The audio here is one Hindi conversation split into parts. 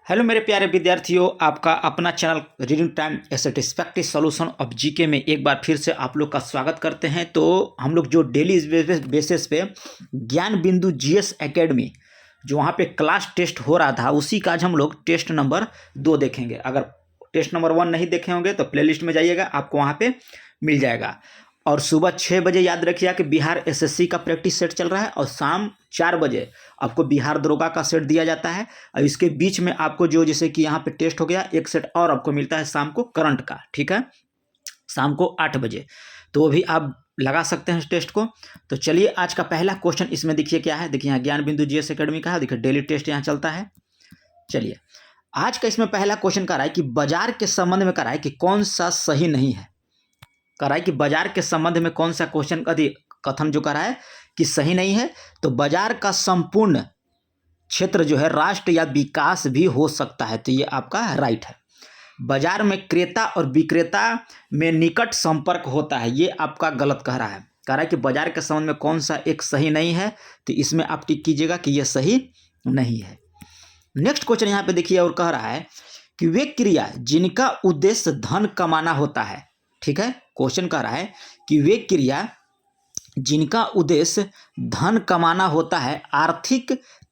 हेलो मेरे प्यारे विद्यार्थियों, आपका अपना channel reading time A satisfactory solution of GK में एक बार फिर से आप लोग का स्वागत करते हैं। तो हम लोग जो डेली बेसिस पे ज्ञान बिंदु जीएस एकेडमी जो वहाँ पे क्लास टेस्ट हो रहा था, उसी का आज हम लोग टेस्ट नंबर 2 देखेंगे। अगर टेस्ट नंबर 1 नहीं देखे होंगे तो प्लेलिस्ट में जाइएगा, आपको वहाँ पे मिल जाएगा। और सुबह 6 बजे याद रखिएगा कि बिहार एसएससी का प्रैक्टिस सेट चल रहा है, और शाम 4 बजे आपको बिहार दरोगा का सेट दिया जाता है। और इसके बीच में आपको जो जैसे कि यहाँ पे टेस्ट हो गया, एक सेट और आपको मिलता है शाम को करंट का, ठीक है, शाम को 8 बजे। तो वो भी आप लगा सकते हैं टेस्ट को। तो चलिए आज का पहला क्वेश्चन इसमें देखिए क्या है। देखिए यहाँ ज्ञान बिंदु जीएस एकेडमी का है, देखिए डेली टेस्ट यहाँ चलता है। चलिए आज का इसमें पहला क्वेश्चन कर रहा है कि बाजार के संबंध में कर रहा है कि कौन सा सही नहीं है। कर रहा है कि बाजार के संबंध में कौन सा क्वेश्चन कथन जो कर रहा है कि सही नहीं है। तो बाजार का संपूर्ण क्षेत्र जो है राष्ट्र या विकास भी हो सकता है, तो ये आपका राइट है। बाजार में क्रेता और विक्रेता में निकट संपर्क होता है, ये आपका गलत कह रहा है। कह रहा है कि बाजार के संबंध में कौन सा एक सही नहीं है, तो इसमें आप टिक कीजिएगा कि यह सही नहीं है। नेक्स्ट क्वेश्चन यहाँ पे देखिए और कह रहा है कि वे क्रिया जिनका उद्देश्य धन कमाना होता है, ठीक है, क्वेश्चन कह रहा है कि वे क्रिया जिनका उद्देश्य धन कमाना होता है आर्थिक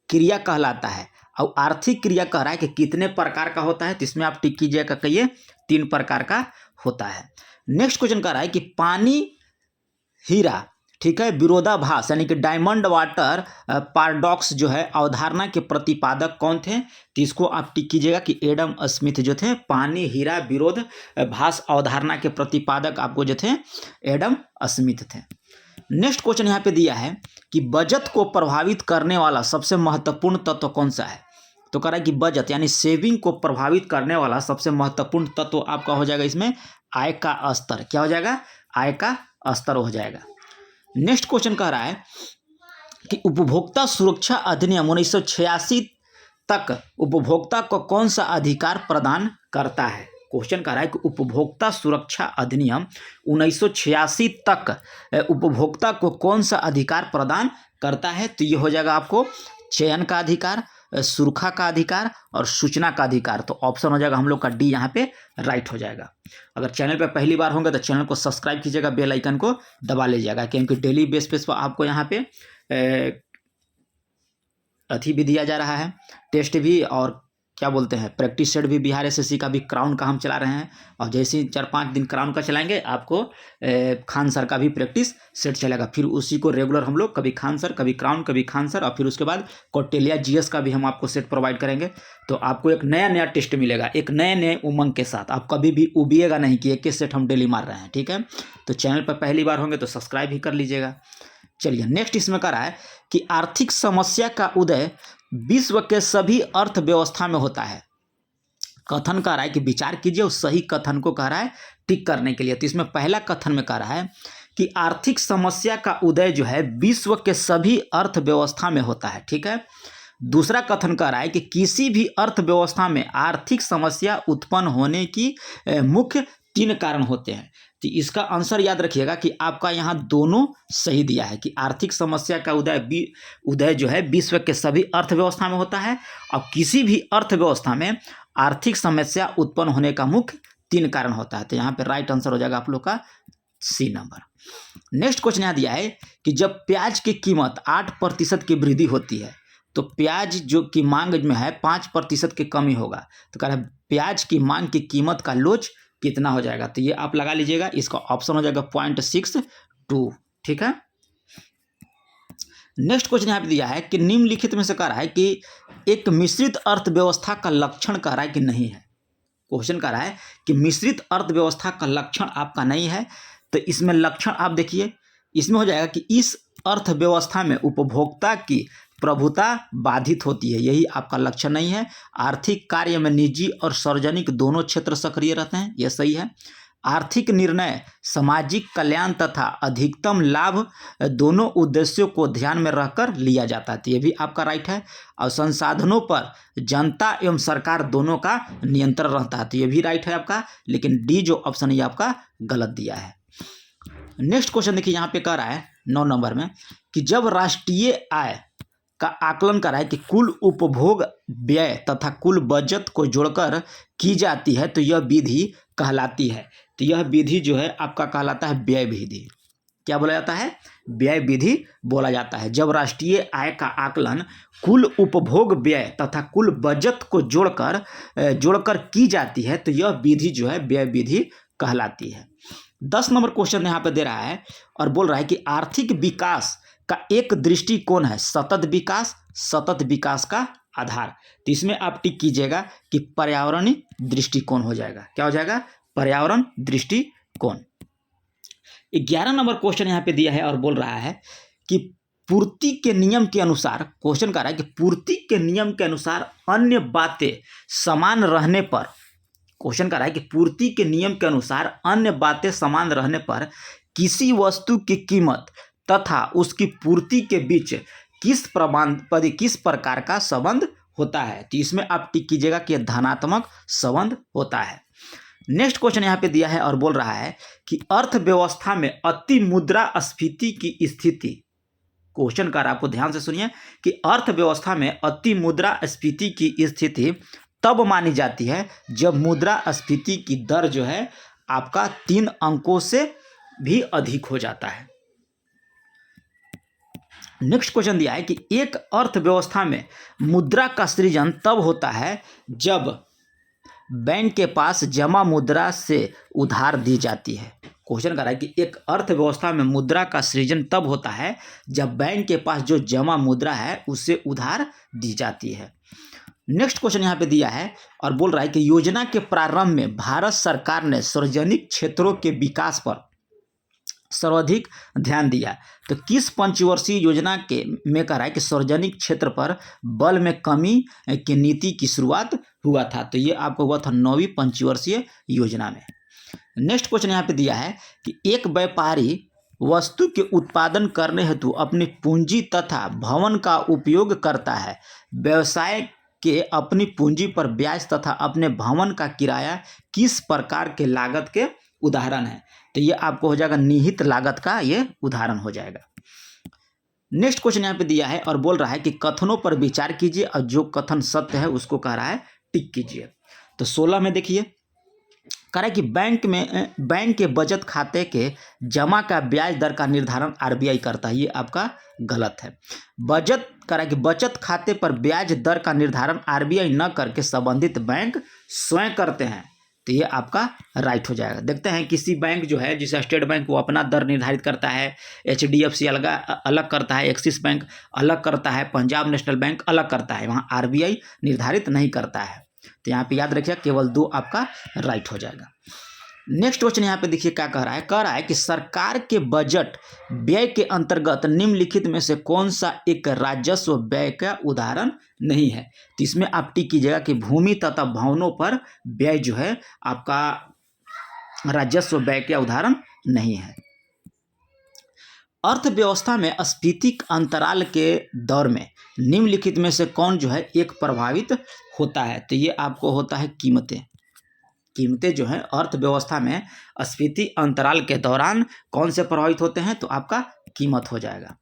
क्रिया कहलाता है। और आर्थिक क्रिया कह रहा है कि कितने प्रकार का होता है, तो इसमें आप टिक कीजिएगा कि ये 3 प्रकार का होता है। नेक्स्ट क्वेश्चन कह रहा है कि पानी हीरा, ठीक है, विरोधाभास यानी कि डायमंड वाटर पैराडॉक्स जो है अवधारणा के प्रतिपादक कौन थे, तो इसको आप टिक कीजिएगा कि एडम स्मिथ जो थे। पानी हीरा विरोधाभास अवधारणा के प्रतिपादक आपको जो थे एडम स्मिथ थे। नेक्स्ट क्वेश्चन यहाँ पे दिया है कि बचत को प्रभावित करने वाला सबसे महत्वपूर्ण तत्व कौन सा है। तो कह रहा है कि बचत यानी सेविंग को प्रभावित करने वाला सबसे महत्वपूर्ण तत्व आपका हो जाएगा इसमें आय का स्तर। क्या हो जाएगा? आय का स्तर हो जाएगा। नेक्स्ट क्वेश्चन कह रहा है कि उपभोक्ता सुरक्षा अधिनियम 1986 तक उपभोक्ता को कौन सा अधिकार प्रदान करता है। क्वेश्चन कह रहा है कि उपभोक्ता सुरक्षा अधिनियम 1986 तक उपभोक्ता को कौन सा अधिकार प्रदान करता है। तो ये हो जाएगा आपको चयन का अधिकार, सुरक्षा का अधिकार और सूचना का अधिकार। तो ऑप्शन हो जाएगा हम लोग का डी यहाँ पे राइट हो जाएगा। अगर चैनल पे पहली बार होंगे तो चैनल को सब्सक्राइब कीजिएगा, बेल आइकन को दबा लीजिएगा, क्योंकि डेली बेस पे आपको यहाँ पे अथी भी दिया जा रहा है, टेस्ट भी, और क्या बोलते हैं प्रैक्टिस सेट भी। बिहार एसएससी का भी क्राउन का हम चला रहे हैं, और जैसे ही 4-5 दिन क्राउन का चलाएंगे आपको खान सर का भी प्रैक्टिस सेट चलेगा। फिर उसी को रेगुलर हम लोग कभी खान सर, कभी क्राउन, कभी खान सर, और फिर उसके बाद कौटिल्या जीएस का भी हम आपको सेट प्रोवाइड करेंगे। तो आपको एक नया नया टेस्ट मिलेगा, एक नए नए उमंग के साथ। आप कभी भी उबिएगा नहीं कि एक सेट हम डेली मार रहे हैं, ठीक है। तो चैनल पर पहली बार होंगे तो सब्सक्राइब भी कर लीजिएगा। चलिए नेक्स्ट इसमें कह रहा है कि आर्थिक समस्या का उदय विश्व के सभी अर्थव्यवस्था में होता है। कथन कह रहा है कि विचार कीजिए उस सही कथन को, कह रहा है टिक करने के लिए। तो इसमें पहला कथन में कह रहा है कि आर्थिक समस्या का उदय जो है विश्व के सभी अर्थव्यवस्था में होता है, ठीक है। दूसरा कथन कह रहा है कि किसी भी अर्थव्यवस्था में आर्थिक समस्या उत्पन्न होने की मुख्य 3 कारण होते हैं। तो इसका आंसर याद रखिएगा कि आपका यहाँ दोनों सही दिया है कि आर्थिक समस्या का उदय जो है विश्व के सभी अर्थव्यवस्था में होता है, और किसी भी अर्थव्यवस्था में आर्थिक समस्या उत्पन्न होने का मुख्य 3 कारण होता है। तो यहाँ पे राइट आंसर हो जाएगा आप लोग का सी नंबर। नेक्स्ट क्वेश्चन यहाँ दिया है कि जब प्याज की कीमत 8% की वृद्धि होती है तो प्याज जो की मांग में है 5% की कमी होगा। तो कह रहा है प्याज की मांग की कीमत का लोच कितना हो जाएगा। तो ये आप लगा लीजिएगा, इसका ऑप्शन हो जाएगा 0.62, ठीक है। नेक्स्ट क्वेश्चन यहाँ पे दिया है कि निम्नलिखित में से कह रहा है कि एक मिश्रित अर्थव्यवस्था का लक्षण कह रहा है कि नहीं है। क्वेश्चन कह रहा है कि मिश्रित अर्थव्यवस्था का लक्षण आपका नहीं है। तो इसमें लक्षण आप देखिए, इसमें हो जाएगा कि इस अर्थव्यवस्था में उपभोक्ता की प्रभुता बाधित होती है, यही आपका लक्षण नहीं है। आर्थिक कार्य में निजी और सार्वजनिक दोनों क्षेत्र सक्रिय रहते हैं, यह सही है। आर्थिक निर्णय सामाजिक कल्याण तथा अधिकतम लाभ दोनों उद्देश्यों को ध्यान में रखकर लिया जाता है, तो ये भी आपका राइट है। और संसाधनों पर जनता एवं सरकार दोनों का नियंत्रण रहता है, तो ये भी राइट है आपका। लेकिन डी जो ऑप्शन है आपका गलत दिया है। नेक्स्ट क्वेश्चन देखिए यहाँ पे कह रहा है 9 नंबर में कि जब राष्ट्रीय आय का आकलन करा है कि कुल उपभोग व्यय तथा कुल बचत को जोड़कर की जाती है तो यह विधि कहलाती है। तो यह विधि जो है आपका कहलाता है व्यय विधि। क्या बोला जाता है? व्यय विधि बोला जाता है। जब राष्ट्रीय आय का आकलन कुल उपभोग व्यय तथा कुल बचत को जोड़कर की जाती है तो यह विधि जो है व्यय विधि कहलाती है। 10 नंबर क्वेश्चन यहाँ पे दे रहा है और बोल रहा है कि आर्थिक विकास का एक दृष्टिकोण है सतत विकास का आधार। तो इसमें आप टिक कीजिएगा कि पर्यावरणीय दृष्टिकोण हो जाएगा। क्या हो जाएगा? पर्यावरण दृष्टिकोण। 11 नंबर क्वेश्चन यहाँ पे दिया है और बोल रहा है कि पूर्ति के नियम के अनुसार, क्वेश्चन कर रहा है कि पूर्ति के नियम के अनुसार अन्य बातें समान रहने पर, क्वेश्चन कर रहा है कि पूर्ति के नियम के अनुसार अन्य बातें समान रहने पर किसी वस्तु की कीमत तथा उसकी पूर्ति के बीच किस प्रकार का संबंध होता है। तो इसमें आप टिक कीजिएगा कि धनात्मक संबंध होता है। नेक्स्ट क्वेश्चन यहाँ पे दिया है और बोल रहा है कि अर्थव्यवस्था में अति मुद्रास्फीति की स्थिति, क्वेश्चन कर आपको ध्यान से सुनिए कि अर्थव्यवस्था में अति मुद्रास्फीति की स्थिति तब मानी जाती है जब मुद्रास्फीति की दर जो है आपका 3 अंकों से भी अधिक हो जाता है। नेक्स्ट क्वेश्चन दिया है कि एक अर्थव्यवस्था में मुद्रा का सृजन तब होता है जब बैंक के पास जमा मुद्रा से उधार दी जाती है। क्वेश्चन कर रहा है कि एक अर्थव्यवस्था में मुद्रा का सृजन तब होता है जब बैंक के पास जो जमा मुद्रा है उससे उधार दी जाती है। नेक्स्ट क्वेश्चन यहाँ पे दिया है और बोल रहा है कि योजना के प्रारंभ में भारत सरकार ने सार्वजनिक क्षेत्रों के विकास पर सर्वाधिक ध्यान दिया। तो किस पंचवर्षीय योजना में कह रहा है कि सार्वजनिक क्षेत्र पर बल में कमी की नीति की शुरुआत हुआ था। तो ये आपको हुआ था 9वीं पंचवर्षीय योजना में। नेक्स्ट क्वेश्चन यहाँ पे दिया है कि एक व्यापारी वस्तु के उत्पादन करने हेतु अपनी पूंजी तथा भवन का उपयोग करता है। व्यवसाय के अपनी पूंजी पर ब्याज तथा अपने भवन का किराया किस प्रकार के लागत के उदाहरण है। तो ये आपको हो जाएगा निहित लागत का ये उदाहरण हो जाएगा। नेक्स्ट क्वेश्चन यहाँ पे दिया है और बोल रहा है कि कथनों पर विचार कीजिए और जो कथन सत्य है उसको कह रहा है टिक कीजिए। तो 16 में देखिए कह रहा है कि बैंक के बचत खाते के जमा का ब्याज दर का निर्धारण आरबीआई करता है। ये आपका गलत है। कह रहा है कि बचत खाते पर ब्याज दर का निर्धारण आरबीआई न करके संबंधित बैंक स्वयं करते हैं। तो ये आपका राइट हो जाएगा। देखते हैं किसी बैंक जो है जैसे स्टेट बैंक वो अपना दर निर्धारित करता है, HDFC अलग करता है, एक्सिस बैंक अलग करता है, पंजाब नेशनल बैंक अलग करता है, वहाँ आरबीआई निर्धारित नहीं करता है। तो यहाँ पे याद रखिए केवल 2 आपका राइट हो जाएगा। नेक्स्ट क्वेश्चन यहाँ पे देखिए क्या कह रहा है कि सरकार के बजट व्यय के अंतर्गत निम्नलिखित में से कौन सा एक राजस्व व्यय का उदाहरण नहीं है। तो इसमें आप टिक कीजिएगा कि भूमि तथा भवनों पर व्यय जो है आपका राजस्व व्यय का उदाहरण नहीं है। अर्थव्यवस्था में स्फीति अंतराल के दौर में निम्नलिखित में से कौन जो है एक प्रभावित होता है। तो ये आपको होता है कीमतें जो है अर्थव्यवस्था में स्फीति अंतराल के दौरान कौन से प्रभावित होते हैं। तो आपका कीमत हो जाएगा।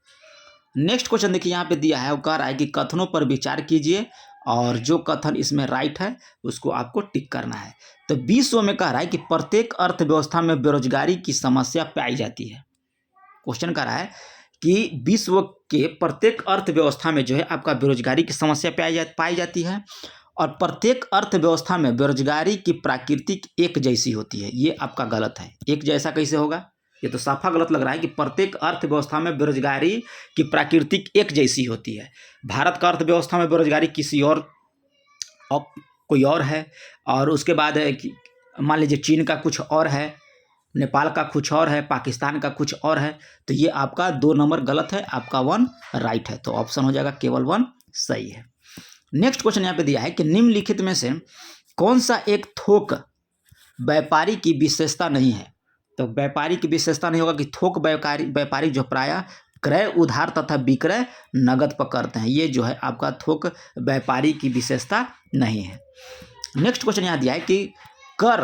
नेक्स्ट क्वेश्चन देखिए यहाँ पे दिया है वो कह रहा है कि कथनों पर विचार कीजिए और जो कथन इसमें राइट है उसको आपको टिक करना है। तो विश्व में कह रहा है कि प्रत्येक अर्थव्यवस्था में बेरोजगारी की समस्या पाई जाती है। क्वेश्चन कह रहा है कि विश्व के प्रत्येक अर्थव्यवस्था में जो है आपका बेरोजगारी की समस्या पाई जाती है और प्रत्येक अर्थव्यवस्था में बेरोजगारी की प्राकृतिक एक जैसी होती है। ये आपका गलत है। एक जैसा कैसे होगा? ये तो साफा गलत लग रहा है कि प्रत्येक अर्थव्यवस्था में बेरोजगारी की प्राकृतिक एक जैसी होती है। भारत का अर्थव्यवस्था में बेरोजगारी किसी और कोई और है और उसके बाद है कि मान लीजिए चीन का कुछ और है, नेपाल का कुछ और है, पाकिस्तान का कुछ और है। तो ये आपका 2 नंबर गलत है, आपका 1 राइट है। तो ऑप्शन हो जाएगा केवल 1 सही है। नेक्स्ट क्वेश्चन यहाँ पे दिया है कि निम्नलिखित में से कौन सा एक थोक व्यापारी की विशेषता नहीं है। तो व्यापारी की विशेषता नहीं होगा कि थोक व्यापारी जो प्रायः क्रय उधार तथा विक्रय नगद पर करते हैं। ये जो है आपका थोक व्यापारी की विशेषता नहीं है। नेक्स्ट क्वेश्चन यहाँ दिया है कि कर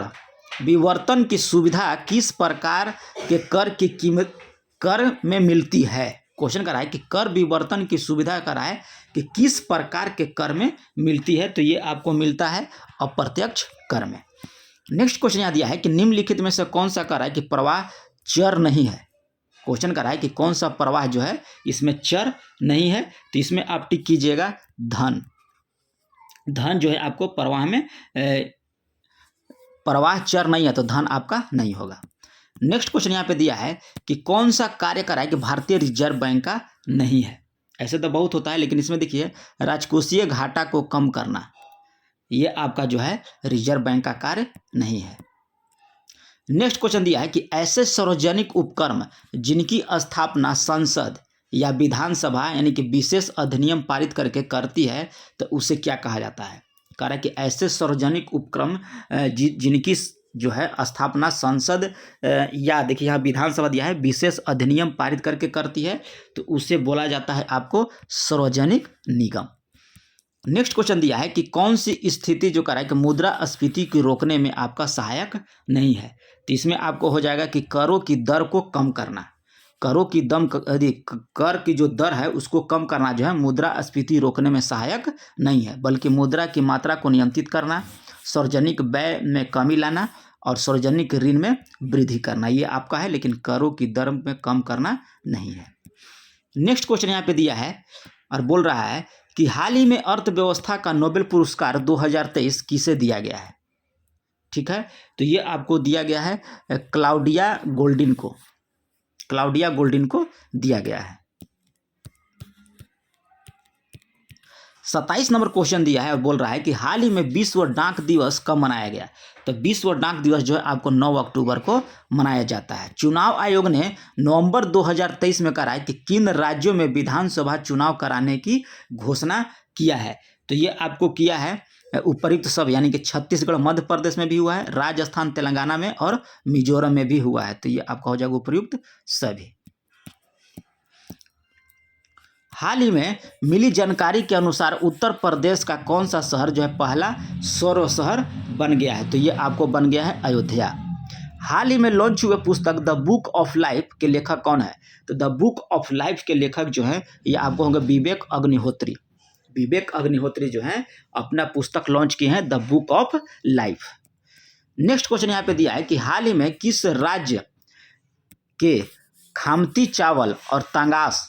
विवर्तन की सुविधा किस प्रकार के कर की कीमत कर में मिलती है। क्वेश्चन कर रहा है कि कर विवर्तन की सुविधा कर रहा है कि किस प्रकार के कर में मिलती है, तो ये आपको मिलता है अप्रत्यक्ष कर में। नेक्स्ट क्वेश्चन यहाँ दिया है कि निम्नलिखित में से कौन सा कर रहा है कि प्रवाह चर नहीं है। क्वेश्चन कर रहा है कि कौन सा प्रवाह जो है इसमें चर नहीं है, तो इसमें आप टिक कीजिएगा धन। धन जो है आपको प्रवाह में प्रवाह चर नहीं है, तो धन आपका नहीं होगा। नेक्स्ट क्वेश्चन यहाँ पे दिया है कि कौन सा कार्य कर रहा है कि भारतीय रिजर्व बैंक का नहीं है। ऐसे तो बहुत होता है, लेकिन इसमें देखिए राजकोषीय घाटा को कम करना, ये आपका जो है रिजर्व बैंक का कार्य नहीं है। नेक्स्ट क्वेश्चन दिया है कि ऐसे सार्वजनिक उपक्रम जिनकी स्थापना संसद या विधानसभा यानी कि विशेष अधिनियम पारित करके करती है, तो उसे क्या कहा जाता है। कह रहा है कि ऐसे सार्वजनिक उपक्रम जिनकी जो है स्थापना संसद या देखिए यहाँ विधानसभा दिया है विशेष अधिनियम पारित करके करती है, तो उसे बोला जाता है आपको सार्वजनिक निगम। नेक्स्ट क्वेश्चन दिया है कि कौन सी स्थिति जो कर रहा है कि मुद्रास्फीति को रोकने में आपका सहायक नहीं है, तो इसमें आपको हो जाएगा कि करों की दर को कम करना। करों की कर की जो दर है उसको कम करना जो है मुद्रास्फीति रोकने में सहायक नहीं है, बल्कि मुद्रा की मात्रा को नियंत्रित करना, सार्वजनिक व्यय में कमी लाना और सार्वजनिक ऋण में वृद्धि करना, ये आपका है, लेकिन करों की दर में कम करना नहीं है। नेक्स्ट क्वेश्चन यहाँ पे दिया है और बोल रहा है कि हाल ही में अर्थव्यवस्था का नोबेल पुरस्कार 2023 किसे दिया गया है। ठीक है, तो ये आपको दिया गया है क्लाउडिया गोल्डिन को। क्लाउडिया गोल्डिन को दिया गया है। 27 नंबर क्वेश्चन दिया है और बोल रहा है कि हाल ही में विश्व डाक दिवस कब मनाया गया। तो विश्व डाक दिवस जो है आपको 9 अक्टूबर को मनाया जाता है। चुनाव आयोग ने नवंबर 2023 में कहा है कि किन राज्यों में विधानसभा चुनाव कराने की घोषणा किया है, तो ये आपको किया है उपयुक्त सब, यानी कि छत्तीसगढ़ मध्य प्रदेश में भी हुआ है, राजस्थान तेलंगाना में और मिजोरम में भी हुआ है, तो ये आपका हो जाएगा उपयुक्त सभी। हाल ही में मिली जानकारी के अनुसार उत्तर प्रदेश का कौन सा शहर जो है पहला सौर शहर बन गया है, तो ये आपको बन गया है अयोध्या। हाल ही में लॉन्च हुए पुस्तक द बुक ऑफ लाइफ के लेखक कौन है, तो द बुक ऑफ लाइफ के लेखक जो है ये आपको होंगे विवेक अग्निहोत्री। विवेक अग्निहोत्री जो है अपना पुस्तक लॉन्च किए हैं the book of life. Next question यहाँ पे दिया है कि हाल ही में किस राज्य के खामती चावल और तांगास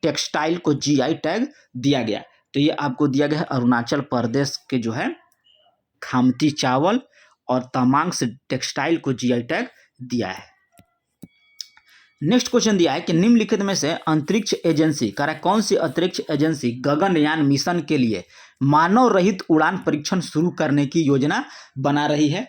टेक्सटाइल को जीआई टैग दिया गया, तो ये आपको दिया गया है अरुणाचल प्रदेश के जो है खामती चावल और तमांग्स टेक्सटाइल को जीआई टैग दिया है। नेक्स्ट क्वेश्चन दिया है कि निम्नलिखित में से अंतरिक्ष एजेंसी कह रहा है कौन सी अंतरिक्ष एजेंसी गगनयान मिशन के लिए मानव रहित उड़ान परीक्षण शुरू करने की योजना बना रही है,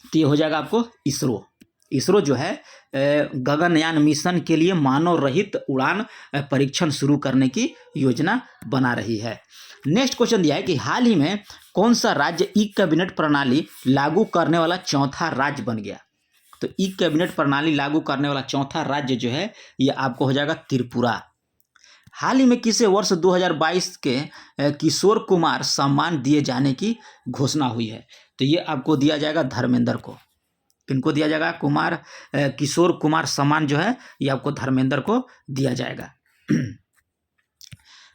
तो ये हो जाएगा आपको इसरो। इसरो जो है गगनयान मिशन के लिए मानव रहित उड़ान परीक्षण शुरू करने की योजना बना रही है। नेक्स्ट क्वेश्चन दिया है कि हाल ही में कौन सा राज्य ई कैबिनेट प्रणाली लागू करने वाला चौथा राज्य बन गया, तो ई कैबिनेट प्रणाली लागू करने वाला चौथा राज्य जो है ये आपको हो जाएगा त्रिपुरा। हाल ही में किसे वर्ष 2022 के किशोर कुमार सम्मान दिए जाने की घोषणा हुई है, तो ये आपको दिया जाएगा धर्मेंद्र को। किनको दिया जाएगा, किशोर कुमार सम्मान जो है ये आपको धर्मेंद्र को दिया जाएगा।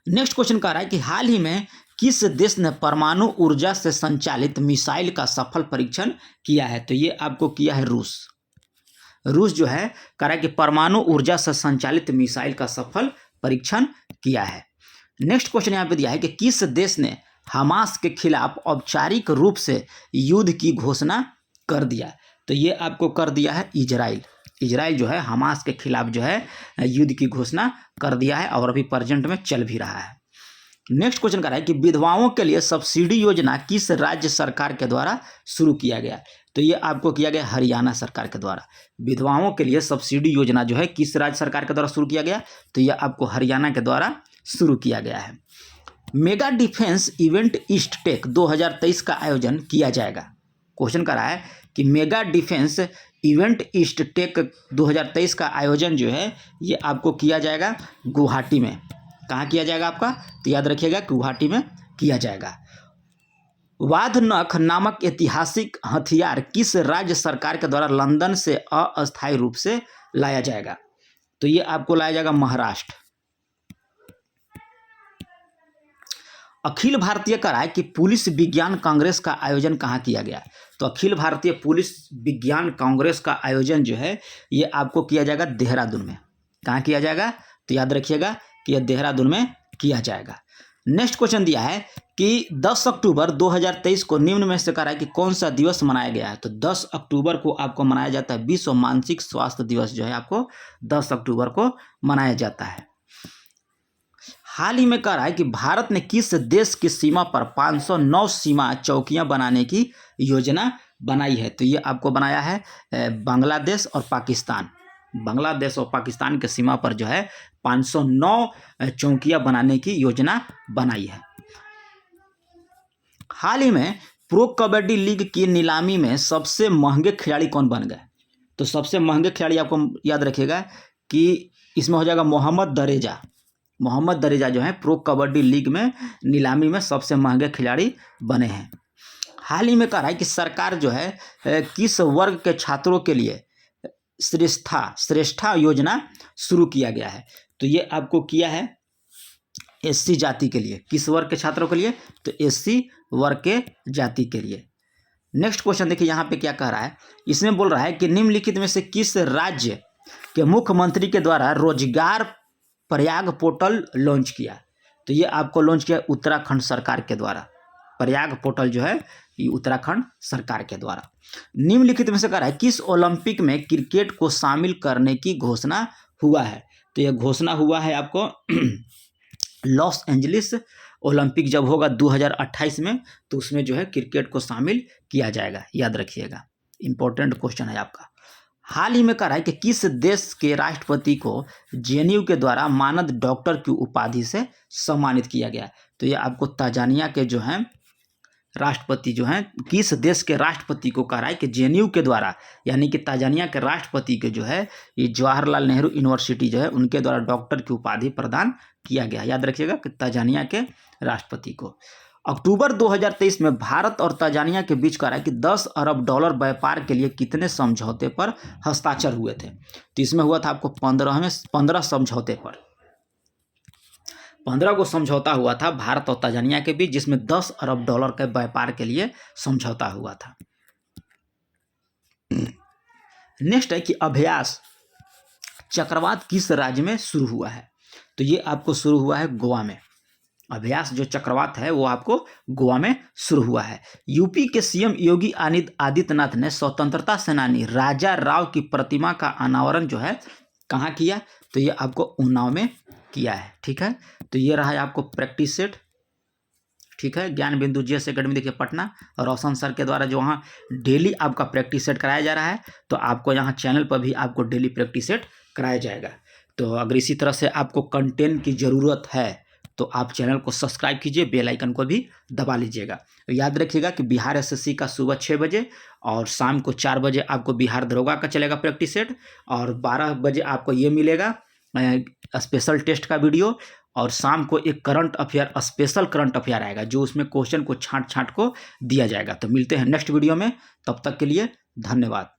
नेक्स्ट क्वेश्चन कह रहा है कि हाल ही में किस देश ने परमाणु ऊर्जा से संचालित मिसाइल का सफल परीक्षण किया है, तो ये आपको किया है रूस। रूस जो है कह रहा है कि परमाणु ऊर्जा से संचालित मिसाइल का सफल परीक्षण किया है। नेक्स्ट क्वेश्चन यहाँ पे दिया है कि किस देश ने हमास के खिलाफ औपचारिक रूप से युद्ध की घोषणा कर दिया, तो ये आपको कर दिया है इजराइल। इजराइल जो है हमास के खिलाफ जो है युद्ध की घोषणा कर दिया है और अभी प्रेजेंट में चल भी रहा है। नेक्स्ट क्वेश्चन कर रहा है कि विधवाओं के लिए सब्सिडी योजना किस राज्य सरकार के द्वारा शुरू किया गया, तो ये आपको किया गया हरियाणा सरकार के द्वारा। विधवाओं के लिए सब्सिडी योजना जो है किस राज्य सरकार के द्वारा शुरू किया गया, तो ये आपको हरियाणा के द्वारा शुरू किया गया है। Mega defence event East Tech 2023 का आयोजन किया जाएगा। क्वेश्चन कर रहा है कि mega defence event East Tech 2023 का आयोजन जो है ये आपको किया जाएगा गुवाहाटी में। कहाँ किया जाएगा आपका, तो याद रखिएगा गुवाहाटी में किया जाएगा। वाधनख नामक ऐतिहासिक हथियार किस राज्य सरकार के द्वारा लंदन से अस्थायी रूप से लाया जाएगा, तो तो ये आपको लाया जाएगा महाराष्ट्र। अखिल भारतीय कराए कि पुलिस विज्ञान कांग्रेस का आयोजन कहाँ किया गया? तो अखिल भारतीय पुलिस विज्ञान कांग्रेस का आयोजन जो है ये आपको किया जाएगा देहरादून में। कहाँ किया जाएगा? तो याद रखिएगा कि यह देहरादून में किया जाएगा। नेक्स्ट क्वेश्चन दिया है कि 10 अक्टूबर 2023 को निम्न में से कराए कि कौन सा दिवस मनाया गया है? तो 10 अक्टूबर को आपको मनाया जाता है विश्व मानसिक स्वास्थ्य दिवस जो है आपको 10 अक्टूबर को मनाया जाता है। हाल ही में कह रहा है कि भारत ने किस देश की सीमा पर 509 सीमा चौकियां बनाने की योजना बनाई है? तो ये आपको बनाया है बांग्लादेश और पाकिस्तान। बांग्लादेश और पाकिस्तान के सीमा पर जो है 509 चौकियां बनाने की योजना बनाई है। हाल ही में प्रो कबड्डी लीग की नीलामी में सबसे महंगे खिलाड़ी कौन बन गए? तो सबसे महंगे खिलाड़ी आपको याद रखिएगा कि इसमें हो जाएगा मोहम्मद दरेजा। मोहम्मद दरेजा जो है प्रो कबड्डी लीग में नीलामी में सबसे महंगे खिलाड़ी बने हैं। हाल ही में कह रहा है कि सरकार जो है किस वर्ग के छात्रों के लिए श्रेष्ठा योजना शुरू किया गया है? तो ये आपको किया है एससी जाति के लिए। किस वर्ग के छात्रों के लिए? तो एससी वर्ग के जाति के लिए। नेक्स्ट क्वेश्चन देखिए यहाँ पे क्या कह रहा है। इसमें बोल रहा है कि निम्नलिखित में से किस राज्य के मुख्यमंत्री के द्वारा रोजगार प्रयाग पोर्टल लॉन्च किया? तो ये आपको लॉन्च किया उत्तराखंड सरकार के द्वारा। प्रयाग पोर्टल जो है ये उत्तराखंड सरकार के द्वारा। निम्नलिखित में से कह रहा है किस ओलंपिक में क्रिकेट को शामिल करने की घोषणा हुआ है? तो यह घोषणा हुआ है आपको लॉस एंजलिस ओलंपिक जब होगा 2028 में, तो उसमें जो है क्रिकेट को शामिल किया जाएगा। याद रखिएगा, इंपॉर्टेंट क्वेश्चन है आपका। हाल ही में कह रहा है कि किस देश के राष्ट्रपति को जेएनयू के द्वारा मानद डॉक्टर की उपाधि से सम्मानित किया गया? तो ये आपको तांजानिया के जो हैं राष्ट्रपति जो हैं, किस देश के राष्ट्रपति को कह रहा है कि जेएनयू के द्वारा, यानी कि तांजानिया के राष्ट्रपति के जो है ये जवाहरलाल नेहरू यूनिवर्सिटी जो है उनके द्वारा डॉक्टर की उपाधि प्रदान किया गया। याद रखिएगा कि तांजानिया के राष्ट्रपति को। अक्टूबर 2023 में भारत और तांजानिया के बीच कह रहा है कि 10 अरब डॉलर व्यापार के लिए कितने समझौते पर हस्ताक्षर हुए थे? तो इसमें हुआ था आपको 15 समझौते पर। 15 को समझौता हुआ था भारत और तांजानिया के बीच, जिसमें 10 अरब डॉलर के व्यापार के लिए समझौता हुआ था। नेक्स्ट है कि अभ्यास चक्रवात किस राज्य में शुरू हुआ है? तो ये आपको शुरू हुआ है गोवा में। अभ्यास जो चक्रवात है वो आपको गोवा में शुरू हुआ है। यूपी के सीएम योगी आदित्यनाथ ने स्वतंत्रता सेनानी राजा राव की प्रतिमा का अनावरण जो है कहाँ किया? तो ये आपको उन्नाव में किया है। ठीक है, तो ये रहा है आपको प्रैक्टिस सेट। ठीक है, ज्ञान बिंदु जीएस एकेडमी देखिए पटना और रोशन सर के द्वारा जो वहाँ डेली आपका प्रैक्टिस सेट कराया जा रहा है, तो आपको यहाँ चैनल पर भी आपको डेली प्रैक्टिस सेट कराया जाएगा। तो अगर इसी तरह से आपको कंटेंट की ज़रूरत है तो आप चैनल को सब्सक्राइब कीजिए, बेल आइकन को भी दबा लीजिएगा। तो याद रखिएगा कि बिहार एसएससी का सुबह 6 बजे और शाम को 4 बजे आपको बिहार दरोगा का चलेगा प्रैक्टिस सेट, और 12 बजे आपको ये मिलेगा स्पेशल टेस्ट का वीडियो, और शाम को एक current affair special current affair आएगा जो उसमें क्वेश्चन को छांट को दिया जाएगा। तो मिलते हैं नेक्स्ट वीडियो में, तब तक के लिए धन्यवाद।